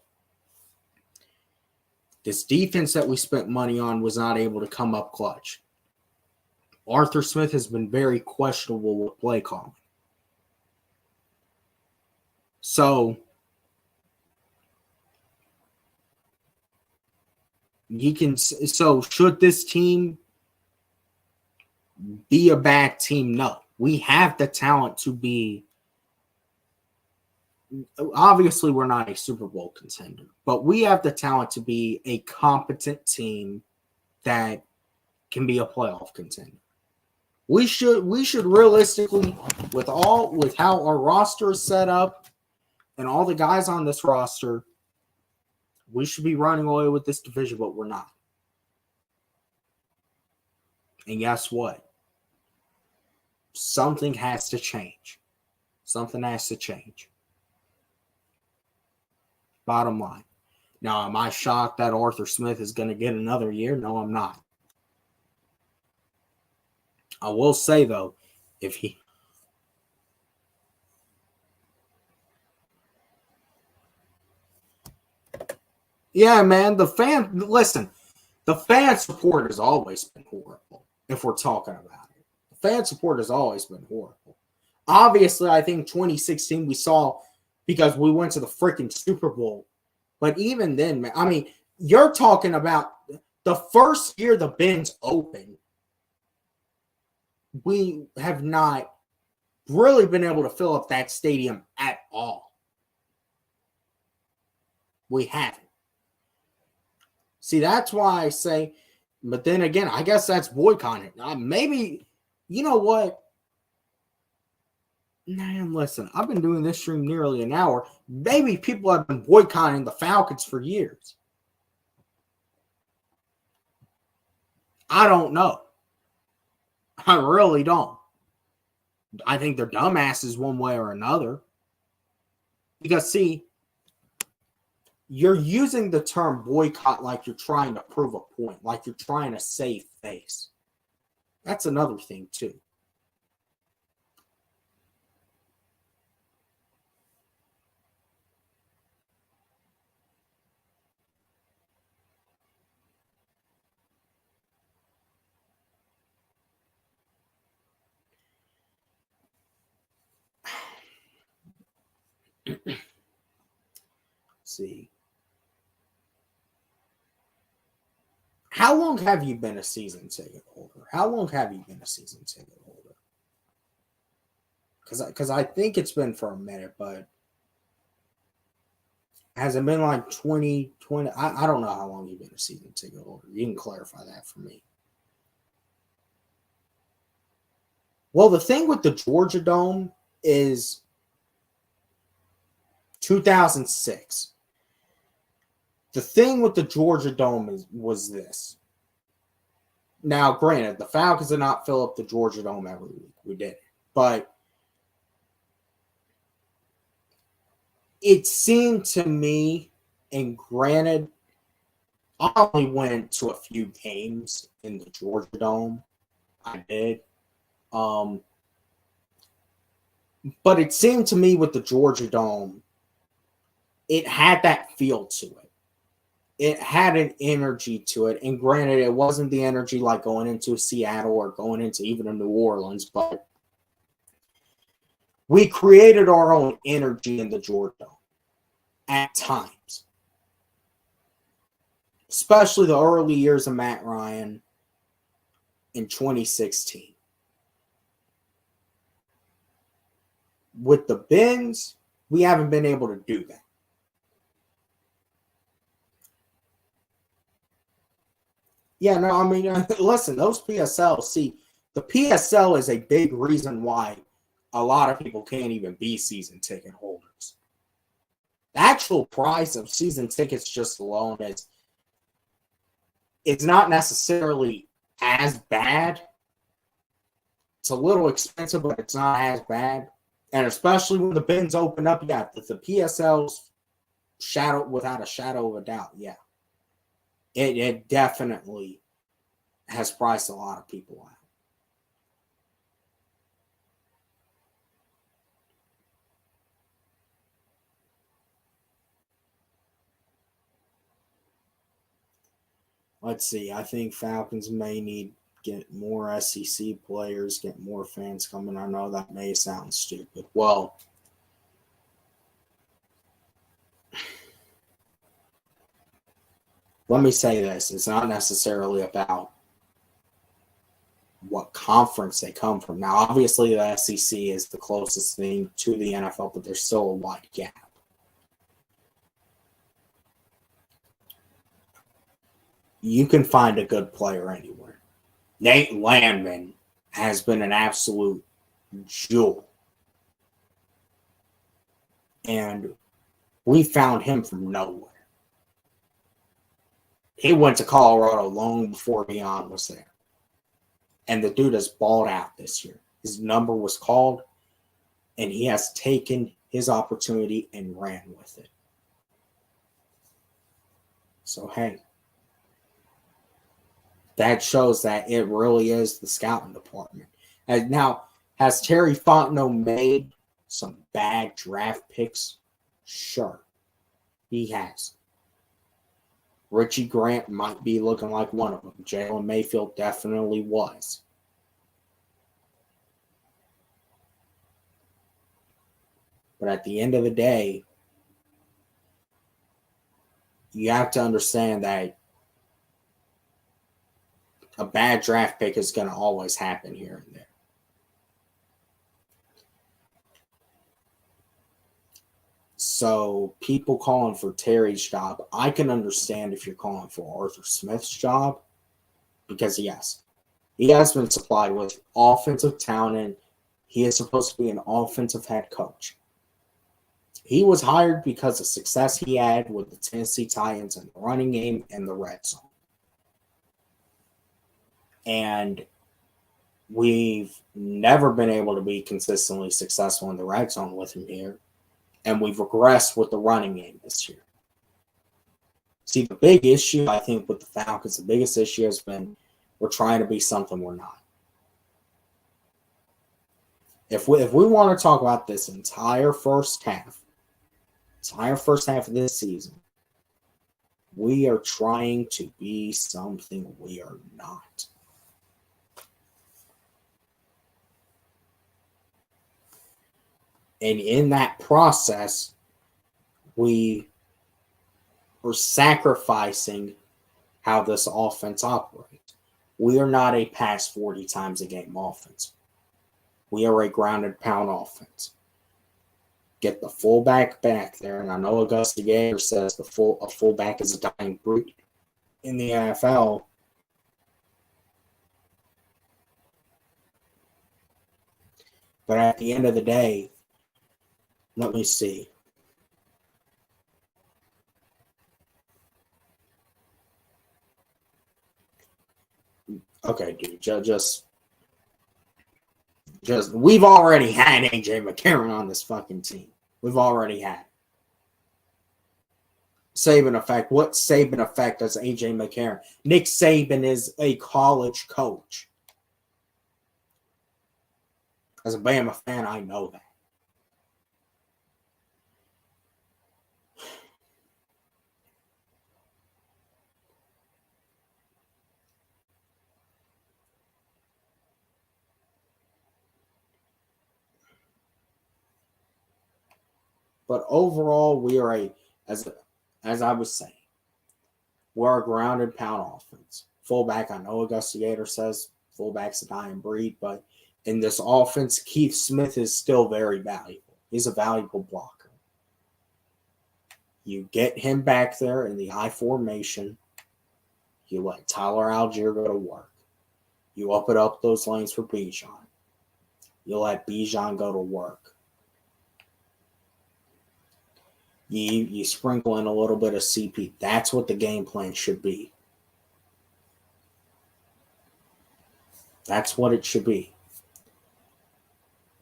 this defense that we spent money on was not able to come up clutch. Arthur Smith has been very questionable with play calling. So should this team be a bad team? No. We have the talent to be. Obviously, we're not a Super Bowl contender, but we have the talent to be a competent team that can be a playoff contender. We should realistically, with how our roster is set up and all the guys on this roster, we should be running away with this division, but we're not. And guess what? Something has to change. Something has to change. Bottom line. Now, am I shocked that Arthur Smith is going to get another year? No, I'm not. I will say, though, if he... Yeah, man, the fan support has always been horrible, if we're talking about it. The fan support has always been horrible. Obviously, I think 2016 we saw because we went to the freaking Super Bowl. But even then, man, I mean, you're talking about the first year the bins opened, we have not really been able to fill up that stadium at all. We haven't. See, that's why I say, but then again, I guess that's boycotting. Maybe, you know what? Man, listen, I've been doing this stream nearly an hour. Maybe people have been boycotting the Falcons for years. I don't know. I really don't. I think they're dumbasses one way or another. Because, see, you're using the term boycott like you're trying to prove a point, like you're trying to save face. That's another thing, too. See. How long have you been a season ticket holder? How long have you been a season ticket holder? Because I think it's been for a minute, but has it been like 2020? I don't know how long you've been a season ticket holder. You can clarify that for me. Well, the thing with the Georgia Dome is 2006. The thing with the Georgia Dome was this. Now, granted, the Falcons did not fill up the Georgia Dome every week. We did. But it seemed to me, and granted, I only went to a few games in the Georgia Dome. I did. But it seemed to me with the Georgia Dome, it had that feel to it. It had an energy to it. And granted, it wasn't the energy like going into Seattle or going into even a New Orleans, but we created our own energy in the Georgia Dome at times. Especially the early years of Matt Ryan in 2016. With the Bins, we haven't been able to do that. Yeah, no, I mean, listen, those PSLs, see, the PSL is a big reason why a lot of people can't even be season ticket holders. The actual price of season tickets just alone is, it's not necessarily as bad. It's a little expensive, but it's not as bad. And especially when the bins open up, yeah, the PSLs without a shadow of a doubt, yeah. It definitely has priced a lot of people out. Let's see. I think Falcons may need get more SEC players, get more fans coming. I know that may sound stupid. Well, let me say this. It's not necessarily about what conference they come from. Now, obviously, the SEC is the closest thing to the NFL, but there's still a wide gap. You can find a good player anywhere. Nate Landman has been an absolute jewel. And we found him from nowhere. He went to Colorado long before Deion was there. And the dude has balled out this year. His number was called, and he has taken his opportunity and ran with it. So, hey, that shows that it really is the scouting department. And now, has Terry Fontenot made some bad draft picks? Sure, he has. Richie Grant might be looking like one of them. Jalen Mayfield definitely was. But at the end of the day, you have to understand that a bad draft pick is going to always happen here and there. So people calling for Terry's job, I can understand if you're calling for Arthur Smith's job, because yes, he has been supplied with offensive talent. He is supposed to be an offensive head coach. He was hired because of success he had with the Tennessee Titans in the running game and the red zone. And we've never been able to be consistently successful in the red zone with him here. And we've regressed with the running game this year. See, the big issue, I think, with the Falcons, the biggest issue has been we're trying to be something we're not. If we want to talk about this entire first half of this season, we are trying to be something we are not. And in that process, we are sacrificing how this offense operates. We are not a pass 40 times a game offense. We are a grounded pound offense. Get the fullback back there, and I know Augusta Gator says a fullback is a dying breed in the NFL. But at the end of the day, let me see. Okay, dude, just we've already had AJ McCarron on this fucking team. We've already had Saban effect. What Saban effect does AJ McCarron? Nick Saban is a college coach. As a Bama fan, I know that. But overall, we are as I was saying, we're a grounded pound offense. Fullback, I know Augusta Gator says fullback's a dying breed, but in this offense, Keith Smith is still very valuable. He's a valuable blocker. You get him back there in the I formation. You let Tyler Algier go to work. You open up those lanes for Bijan. You let Bijan go to work. You sprinkle in a little bit of CP. That's what the game plan should be. That's what it should be.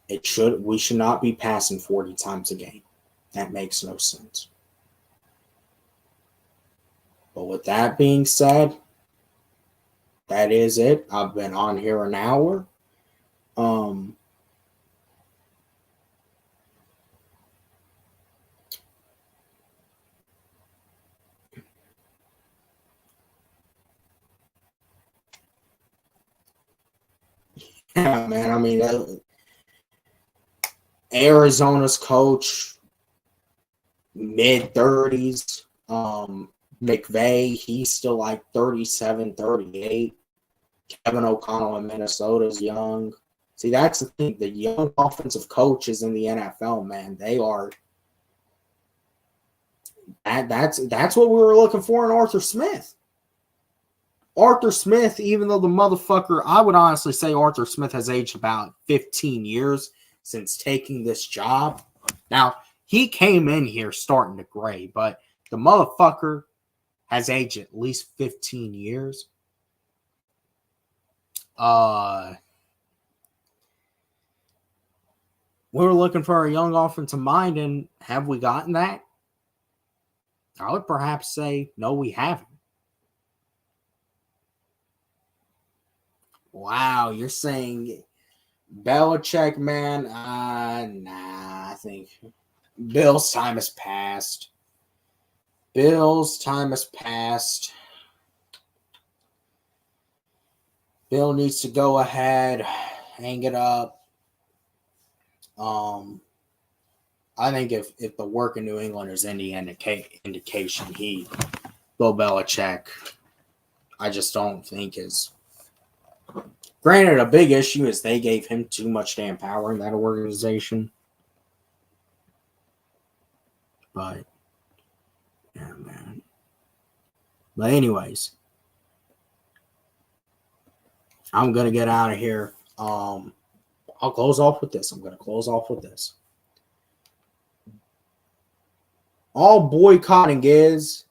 We should not be passing 40 times a game. That makes no sense. But with that being said, that is it. I've been on here an hour. Yeah, man. I mean, Arizona's coach, mid-30s. McVay, he's still like 37, 38. Kevin O'Connell in Minnesota's young. See, that's the thing. The young offensive coaches in the NFL, man, they are. That's what we were looking for in Arthur Smith. Arthur Smith, even though the motherfucker, I would honestly say Arthur Smith has aged about 15 years since taking this job. Now, he came in here starting to gray, but the motherfucker has aged at least 15 years. We were looking for a young offensive mind, and have we gotten that? I would perhaps say, no, we haven't. Wow, you're saying Belichick, man? Nah, I think Bill's time has passed. Bill's time has passed. Bill needs to go ahead, hang it up. I think if the work in New England is any indication, Bill Belichick, I just don't think is. Granted, a big issue is they gave him too much damn power in that organization. But, yeah, man. But anyways, I'm going to get out of here. I'll close off with this. All boycotting is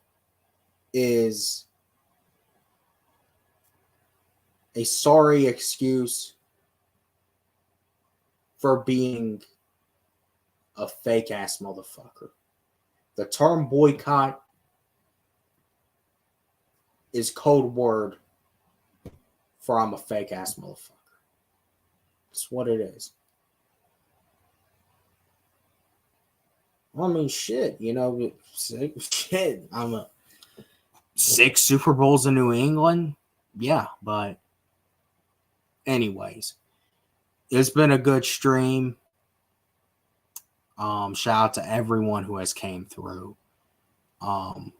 a sorry excuse for being a fake ass motherfucker. The term boycott is code word for I'm a fake ass motherfucker. That's what it is. I mean, shit, shit. I'm a 6 Super Bowls in New England. Yeah, but anyways, it's been a good stream. Shout out to everyone who has came through. With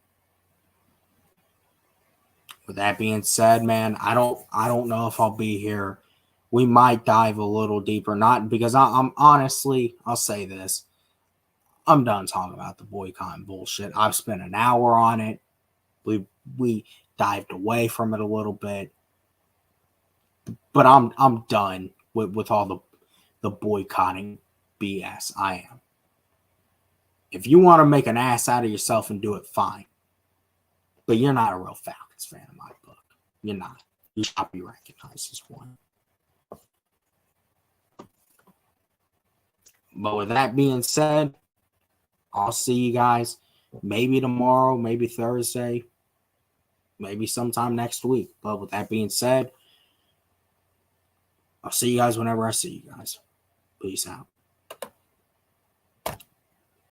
that being said, man, I don't know if I'll be here. We might dive a little deeper, not because I'm honestly, I'll say this. I'm done talking about the boycott bullshit. I've spent an hour on it. We dived away from it a little bit. But I'm done with all the boycotting BS. I am. If you want to make an ass out of yourself and do it, fine. But you're not a real Falcons fan in my book. You're not. You should be recognized as one. But with that being said, I'll see you guys maybe tomorrow, maybe Thursday, maybe sometime next week. But with that being said, I'll see you guys whenever I see you guys. Peace out.